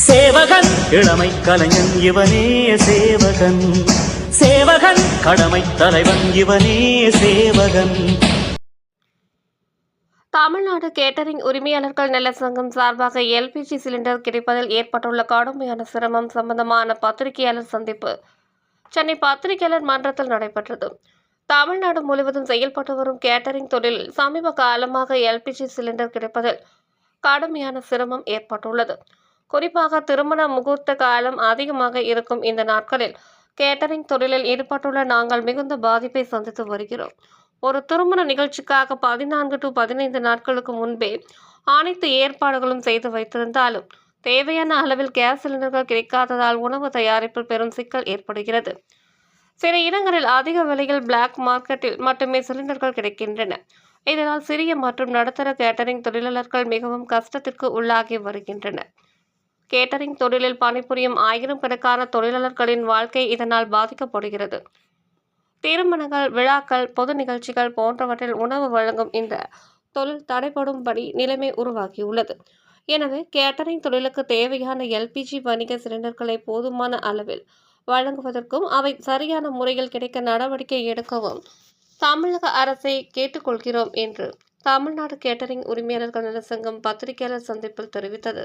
சேவகன் இளமை கலைஞன் இவனே சேவகன், சேவகன் கடமை தலைவன் இவனே சேவகன். தமிழ்நாடு கேட்டரிங் உரிமையாளர்கள் நல சங்கம் சார்பாக எல்பிஜி சிலிண்டர் கிடைப்பதில் ஏற்பட்டுள்ள கடுமையான சிரமம் சம்பந்தமான பத்திரிகையாளர் சந்திப்பு சென்னை பத்திரிகையாளர் மன்றத்தில் நடைபெற்றது. தமிழ்நாடு முழுவதும் செயல்பட்டு வரும் கேட்டரிங் தொழிலில் சமீப காலமாக எல்பிஜி சிலிண்டர் கிடைப்பதில் கடுமையான சிரமம் ஏற்பட்டுள்ளது. குறிப்பாக திருமண முகூர்த்த காலம் அதிகமாக இருக்கும் இந்த நாட்களில் கேட்டரிங் தொழிலில் ஈடுபட்டுள்ள நாங்கள் மிகுந்த பாதிப்பை சந்தித்து வருகிறோம். ஒரு திருமண நிகழ்ச்சிக்காக 14 to 15 நாட்களுக்கு முன்பே அனைத்து ஏற்பாடுகளும் செய்து வைத்திருந்தாலும் தேவையான அளவில் கேஸ் சிலிண்டர்கள் கிடைக்காததால் உணவு தயாரிப்பில் பெரும் சிக்கல் ஏற்படுகிறது. சில இடங்களில் அதிக விலையில் பிளாக் மார்க்கெட்டில் மட்டுமே சிலிண்டர்கள் கிடைக்கின்றன. இதனால் சிறிய மற்றும் நடுத்தர கேட்டரிங் தொழிலாளர்கள் மிகவும் கஷ்டத்திற்கு உள்ளாகி வருகின்றனர். கேட்டரிங் தொழிலில் பணிபுரியும் ஆயிரக்கணக்கான தொழிலாளர்களின் வாழ்க்கை இதனால் பாதிக்கப்படுகிறது. திருமணங்கள், விழாக்கள், பொது நிகழ்ச்சிகள் போன்றவற்றில் உணவு வழங்கும் இந்த தொழில் தடைபடும்படி நிலைமை உருவாகியுள்ளது. எனவே கேட்டரிங் தொழிலுக்கு தேவையான எல்பிஜி வணிக சிலிண்டர்களை போதுமான அளவில் வழங்குவதற்கும் அவை சரியான முறையில் கிடைக்க நடவடிக்கை எடுக்கவும் தமிழக அரசை கேட்டுக்கொள்கிறோம் என்று தமிழ்நாடு கேட்டரிங் உரிமையாளர்கள் நல சங்கம் பத்திரிகையாளர் சந்திப்பில் தெரிவித்தது.